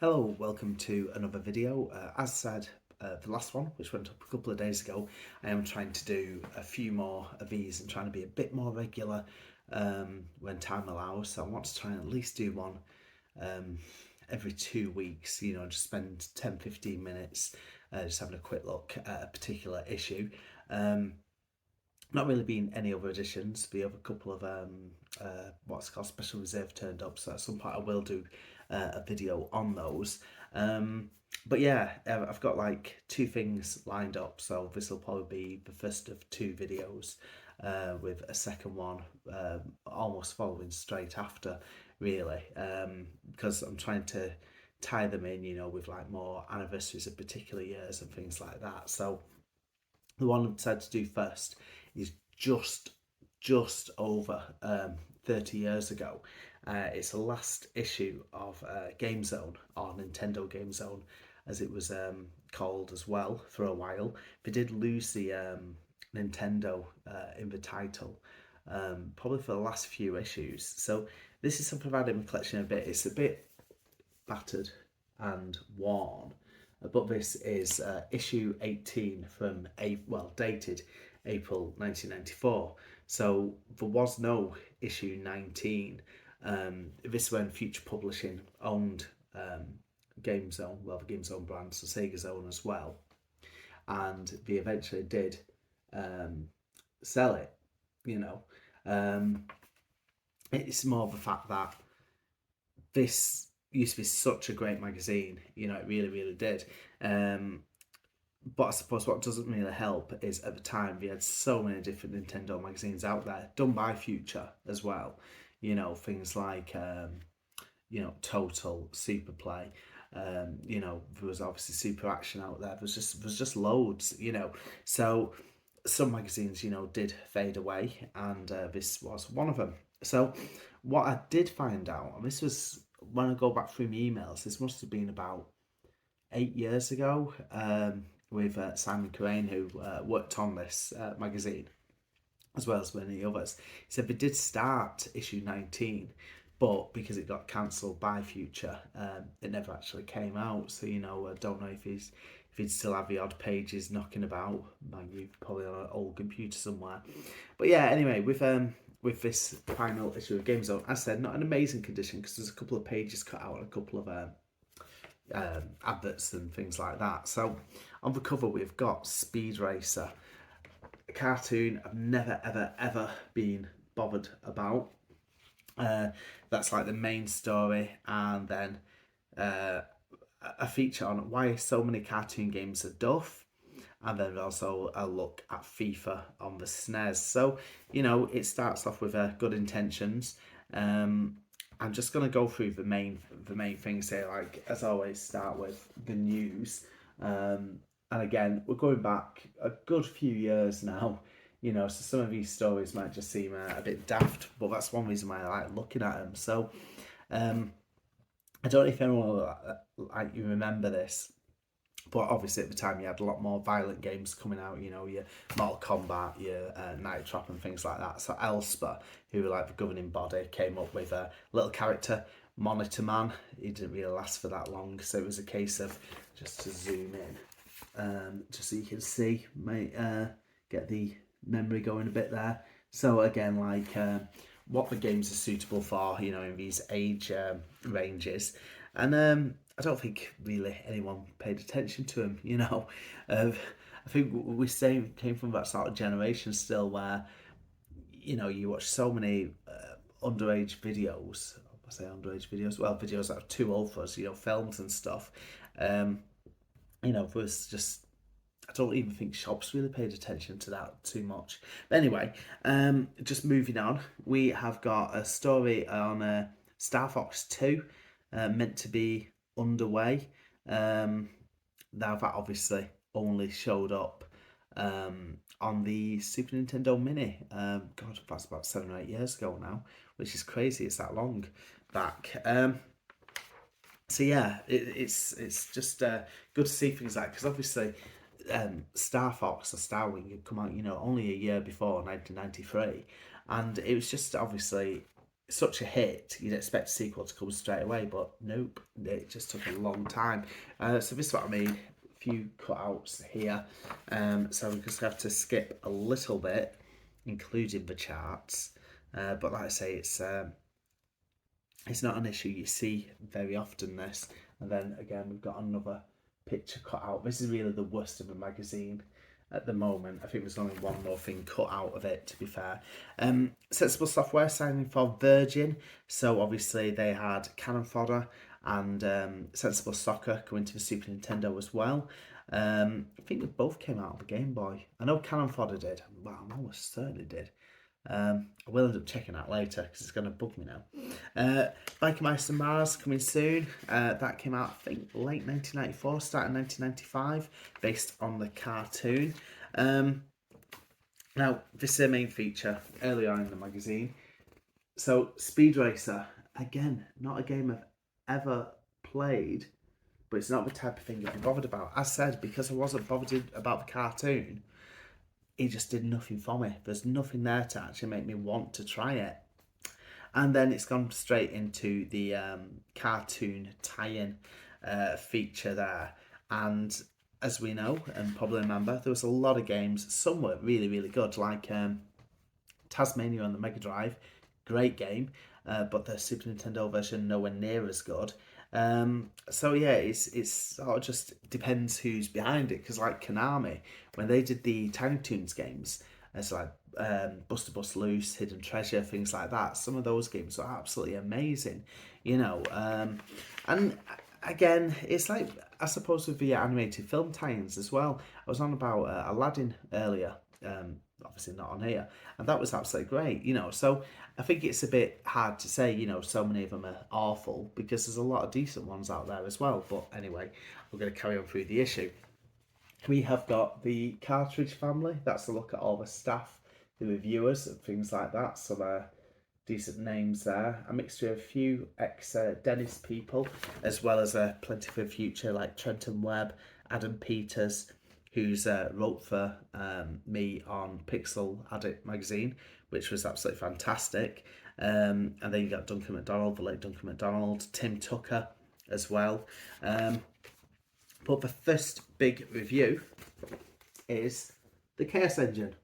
Hello, welcome to another video. As said, the last one, which went up a couple of days ago, I am trying to do a few more of these and trying to be a bit more regular when time allows. So I want to try and at least do one um, every 2 weeks, just spend 10-15 minutes just having a quick look at a particular issue. Not really been any other editions. We have a couple of what's called special reserve turned up, so at some point I will do a video on those. But yeah, I've got like two things lined up, so this will probably be the first of two videos, with a second one almost following straight after, really, because I'm trying to tie them in, with like more anniversaries of particular years and things like that. So the one I decided to do first is just over 30 years ago. It's the last issue of Game Zone, or Nintendo Game Zone as it was called as well for a while. They did lose the Nintendo in the title, probably for the last few issues. So this is something I've had in my collection a bit. It's a bit battered and worn, but this is issue 18 from dated April 1994. So there was no issue 19. This when Future Publishing owned Game Zone, the Game Zone brand, so Sega Zone as well, and they eventually did sell it. You know, um, it's more of the fact that this used to be such a great magazine. It really, really did. But I suppose what doesn't really help is at the time we had so many different Nintendo magazines out there, done by Future as well. Things like Total, Super Play. There was obviously Super Action out there. There was just loads. So some magazines, did fade away, and this was one of them. So what I did find out, and this was when I go back through my emails, this must have been about 8 years ago, with Simon Crane, who worked on this magazine, as well as many others. He said they did start issue 19, but because it got cancelled by Future, it never actually came out. So I don't know if he'd still have the odd pages knocking about, maybe probably on an old computer somewhere. But yeah, anyway, with this final issue of Game Zone, as I said, not an amazing condition because there's a couple of pages cut out and a couple of adverts and things like that. So on the cover we've got Speed Racer, a cartoon I've never ever been bothered about. That's like the main story, and then a feature on why so many cartoon games are duff, and then also a look at FIFA on the SNES. So it starts off with good intentions. I'm just gonna go through the main things here. Like as always, start with the news. And again, we're going back a good few years now. So some of these stories might just seem a bit daft, but that's one reason why I like looking at them. So, I don't know if anyone like you remember this, but obviously at the time you had a lot more violent games coming out, your Mortal Kombat, your Night Trap and things like that. So Elspa, who were like the governing body, came up with a little character, Monitor Man. He didn't really last for that long, so it was a case of, just to zoom in, just so you can see, get the memory going a bit there. So again, like what the games are suitable for, in these age ranges. And I don't think really anyone paid attention to him. I think we say came from that sort of generation still where you watch so many underage videos. I say underage videos, well, videos that are too old for us. Films and stuff. Was just, I don't even think shops really paid attention to that too much. But anyway, just moving on, we have got a story on Star Fox 2, meant to be underway. Now that obviously only showed up on the Super Nintendo Mini. God, that's about 7 or 8 years ago now, which is crazy. It's that long back. So yeah, it's just good to see things like, because obviously Star Fox or Starwing had come out, only a year before 1993, and it was just obviously such a hit, you'd expect a sequel to come straight away, but nope, it just took a long time. So this is what I mean, a few cutouts here. So we just have to skip a little bit, including the charts. But like I say, it's not an issue you see very often, this. And then again, we've got another picture cut out. This is really the worst of a magazine at the moment. I think there's only one more thing cut out of it, to be fair. Sensible Software signing for Virgin. So obviously they had Cannon Fodder and Sensible Soccer coming to the Super Nintendo as well. I think they both came out of the Game Boy. I know Cannon Fodder did. Well, I almost certainly did. I will end up checking that later because it's going to bug me now. Biker Mice and Mars coming soon. That came out, I think, late 1994, starting 1995, based on the cartoon. Now, this is a main feature early on in the magazine. So, Speed Racer, again, not a game I've ever played, but it's not the type of thing I'd be bothered about. As said, because I wasn't bothered about the cartoon, it just did nothing for me. There's nothing there to actually make me want to try it. And then it's gone straight into the cartoon tie-in feature there. And as we know, and probably remember, there was a lot of games. Some were really, really good, like Tasmania on the Mega Drive. Great game, but the Super Nintendo version nowhere near as good. So yeah, it's sort of just depends who's behind it, because like Konami, when they did the Tiny Toons games, it's like Buster Bust Loose, Hidden Treasure, things like that. Some of those games are absolutely amazing, you know. And again, it's like, I suppose, with the animated film tie-ins as well. I was on about Aladdin earlier, obviously not on here, and that was absolutely great, you know. So I think it's a bit hard to say, you know, so many of them are awful, because there's a lot of decent ones out there as well. But anyway, we're going to carry on through the issue. We have got the Cartridge family. That's a look at all the staff, the reviewers, and things like that. So they're decent names there. A mixture of a few ex-Dennis people, as well as plenty for the future, like Trenton Webb, Adam Peters, who's wrote for me on Pixel Addict magazine, which was absolutely fantastic. And then you got Duncan MacDonald, the late Duncan MacDonald, Tim Tucker as well. But the first big review is the Chaos Engine,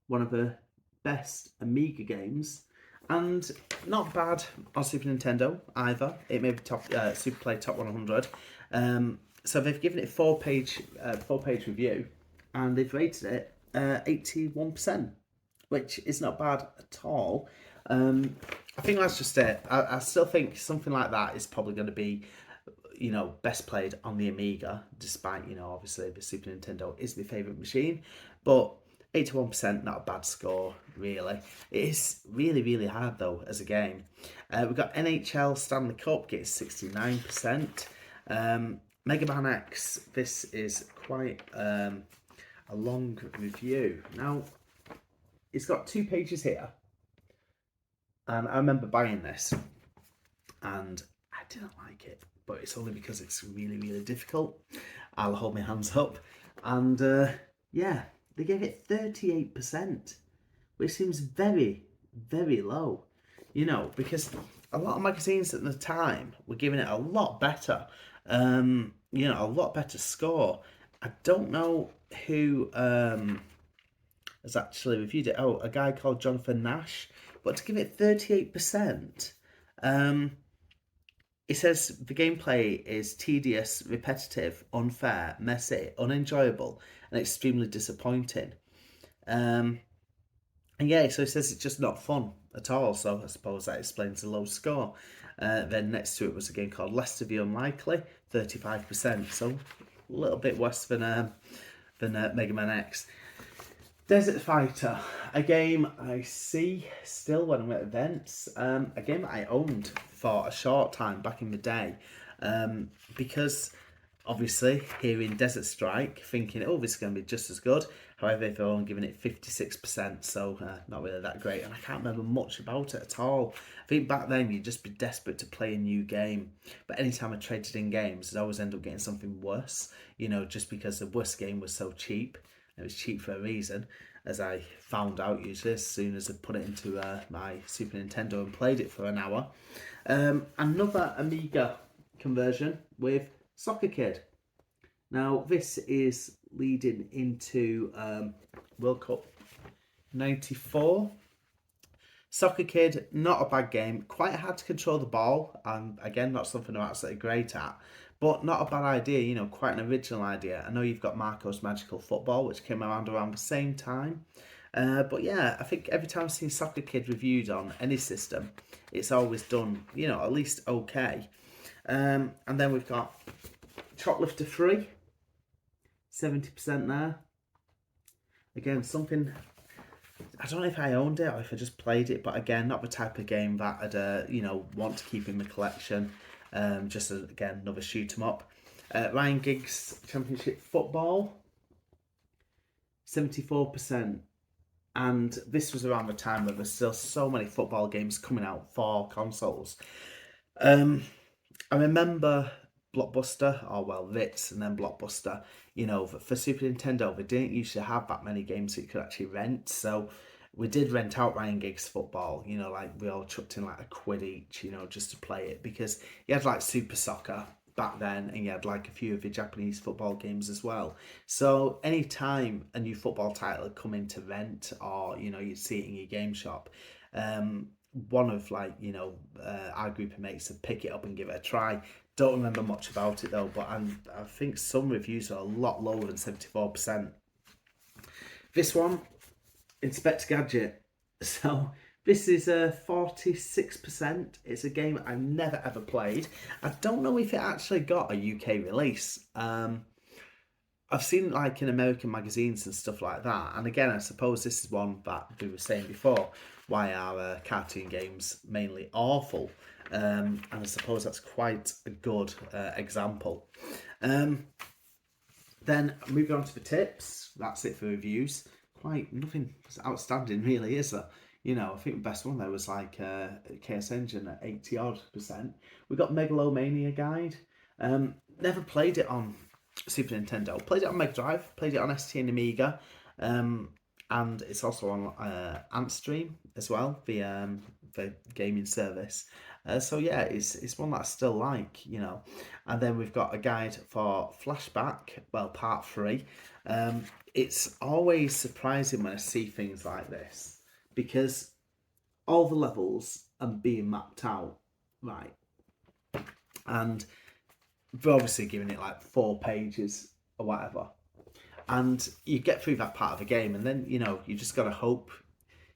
one of the best Amiga games, and not bad on Super Nintendo either. It made the top Super Play Top 100. So they've given it a four-page review, and they've rated it 81%, which is not bad at all. I think that's just it. I still think something like that is probably going to be, you know, best played on the Amiga, despite, you know, obviously the Super Nintendo is my favourite machine. But 81%, not a bad score, really. It is really, really hard, though, as a game. We've got NHL Stanley Cup, getting 69%. Mega Man X, this is quite a long review. Now, it's got 2 pages here. And I remember buying this, and I didn't like it. But it's only because it's really, really difficult. I'll hold my hands up. And yeah, they gave it 38%, which seems very, very low. You know, because a lot of magazines at the time were giving it a lot better. You know, a lot better score. I don't know who has actually reviewed it. Oh, a guy called Jonathan Nash. But to give it 38%, it says the gameplay is tedious, repetitive, unfair, messy, unenjoyable, and extremely disappointing. And yeah, so it says it's just not fun at all. So I suppose that explains the low score. Then next to it was a game called Less to Be Unlikely, 35%. So a little bit worse than Mega Man X. Desert Fighter, a game I see still when I'm at events, a game that I owned for a short time back in the day, because obviously hearing Desert Strike, thinking, oh, this is going to be just as good. However, they're only giving it 56%, so not really that great, and I can't remember much about it at all. I think back then you'd just be desperate to play a new game, but anytime I traded in games, I'd always end up getting something worse, you know, just because the worst game was so cheap. It was cheap for a reason. as I found out usually as soon as I put it into my Super Nintendo and played it for an hour. Another Amiga conversion with Soccer Kid. Now, this is leading into World Cup 94. Soccer Kid, not a bad game. Quite hard to control the ball, and again, not something I'm absolutely great at, but not a bad idea, you know, quite an original idea. I know you've got Marco's Magical Football, which came around the same time. But yeah, I think every time I've seen Soccer Kid reviewed on any system, it's always done, you know, at least okay. And then we've got Choplifter 3, 70% there. Again, something, I don't know if I owned it or if I just played it, but again, not the type of game that I'd, you know, want to keep in my collection. Just again, another shoot 'em up. Ryan Giggs Championship Football, 74%. And this was around the time where there's still so many football games coming out for consoles. I remember Blockbuster, or well, Ritz and then Blockbuster, you know, for Super Nintendo, they didn't usually have that many games that you could actually rent. So we did rent out Ryan Giggs Football, you know, like we all chucked in like a quid each, you know, just to play it, because you had like Super Soccer back then, and you had like a few of the Japanese football games as well. So anytime a new football title had come into rent, or you know, you'd see it in your game shop, one of like, you know, our group of mates would pick it up and give it a try. Don't remember much about it though, but I think some reviews are a lot lower than 74%. This one, Inspector Gadget. So this is 46%. It's a game I've never ever played. I don't know if it actually got a UK release. I've seen it like in American magazines and stuff like that. And again, I suppose this is one that we were saying before, why are cartoon games mainly awful? And I suppose that's quite a good example. Then moving on to the tips, that's it for reviews. Quite nothing outstanding really, is there? You know, I think the best one there was like KS Engine at 80 odd percent. We got Megalomania Guide. Never played it on Super Nintendo. Played it on Mega Drive. Played it on ST and Amiga. And it's also on Antstream as well, the gaming service. So yeah, it's one that I still like, you know. And then we've got a guide for Flashback, well, part 3. It's always surprising when I see things like this, because all the levels are being mapped out, right? And they're obviously giving it like 4 pages or whatever. And you get through that part of the game, and then, you know, you just got to hope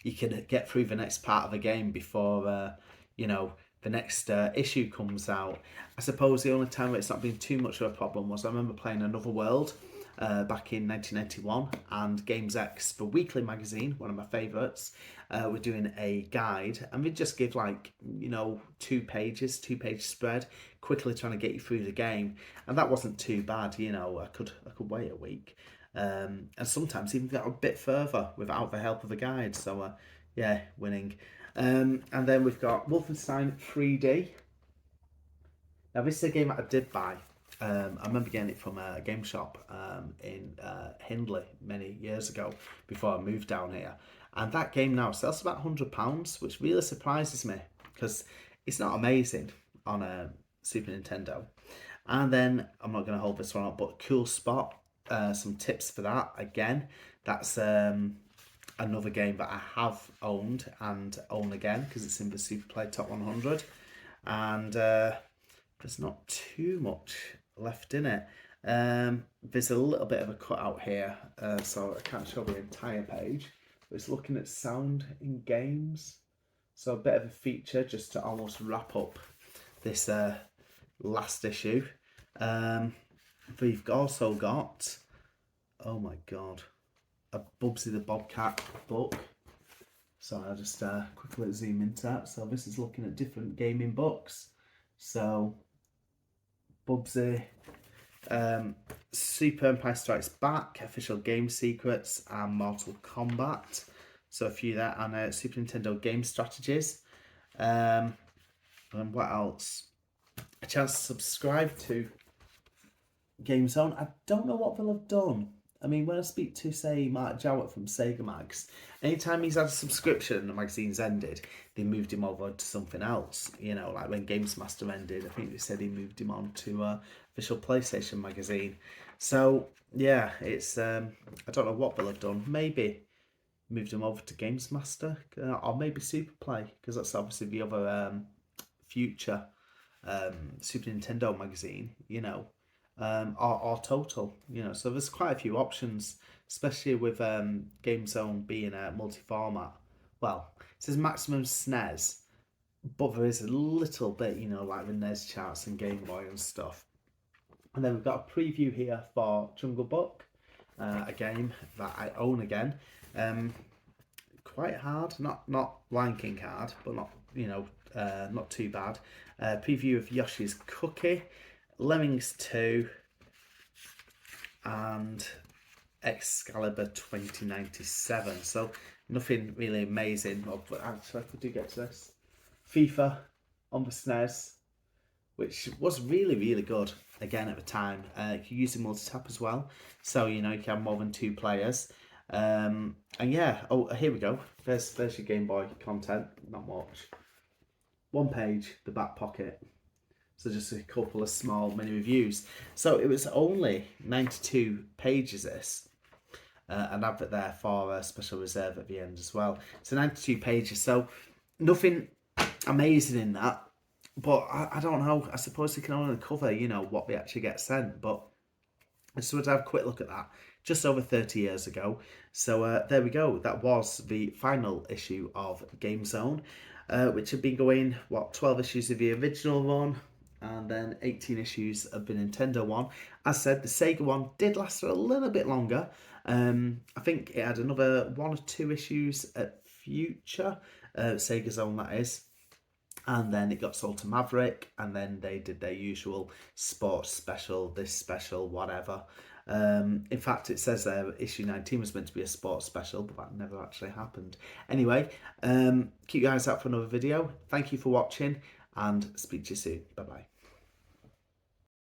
you can get through the next part of the game before, you know, the next issue comes out. I suppose the only time where it's not been too much of a problem was I remember playing Another World back in 1991, and Games X, the weekly magazine, one of my favourites, were doing a guide, and we'd just give like, you know, 2 page spread, quickly trying to get you through the game, and that wasn't too bad. You know, I could wait a week, and sometimes even get a bit further without the help of a guide. So yeah, winning. And then we've got Wolfenstein 3D. Now this is a game that I did buy. I remember getting it from a game shop in Hindley many years ago before I moved down here. And that game now sells about £100, which really surprises me because it's not amazing on a Super Nintendo. And then I'm not going to hold this one up, but Cool Spot, some tips for that. Again, that's another game that I have owned and own again because it's in the Super Play Top 100. And there's not too much left in it. There's a little bit of a cutout here, so I can't show the entire page. But it's looking at sound in games. So a bit of a feature just to almost wrap up this last issue. We've also got, oh my god, a Bubsy the Bobcat book. So I'll just quickly zoom into that. So this is looking at different gaming books. So Bubsy, Super Empire Strikes Back, Official Game Secrets, and Mortal Kombat. So a few there, and Super Nintendo Game Strategies. And what else? A chance to subscribe to Game Zone. I don't know what they'll have done I mean, when I speak to, say, Mark Jowett from Sega Mags, anytime he's had a subscription and the magazine's ended, they moved him over to something else. You know, like when Games Master ended, I think they said he moved him on to official PlayStation magazine. So yeah, it's I don't know what they'll have done. Maybe moved him over to Games Master, or maybe Super Play, because that's obviously the other future Super Nintendo magazine, you know, or Total, you know. So there's quite a few options, especially with Game Zone being a multi-format. Well, it says maximum SNES, but there is a little bit, you know, like the NES charts and Game Boy and stuff. And then we've got a preview here for Jungle Book, a game that I own again. Quite hard, not Lion King hard, but not, you know, not too bad. Preview of Yoshi's Cookie, Lemmings 2, and Excalibur 2097. So nothing really amazing. Oh, but actually, if we do get to this, FIFA on the SNES, which was really good again at the time. You can use the multi-tap as well, so you know you can have more than 2 players. And yeah, oh, here we go. There's your Game Boy content. Not much. 1 page, the back pocket. So just a couple of small mini reviews. So it was only 92 pages. This an advert there for a special reserve at the end as well. So 92 pages. So nothing amazing in that. But I don't know. I suppose they can only cover, you know, what they actually get sent. But I just wanted to have a quick look at that. Just over 30 years ago. So there we go. That was the final issue of Game Zone, which had been going, 12 issues of the original one, and then 18 issues of the Nintendo one. As said, the Sega one did last for a little bit longer. I think it had another 1 or 2 issues at Future, Sega Zone that is. And then it got sold to Maverick, and then they did their usual sports special, this special, whatever. In fact, it says there issue 19 was meant to be a sports special, but that never actually happened. Anyway, keep your eyes out for another video. Thank you for watching, and speak to you soon. Bye bye.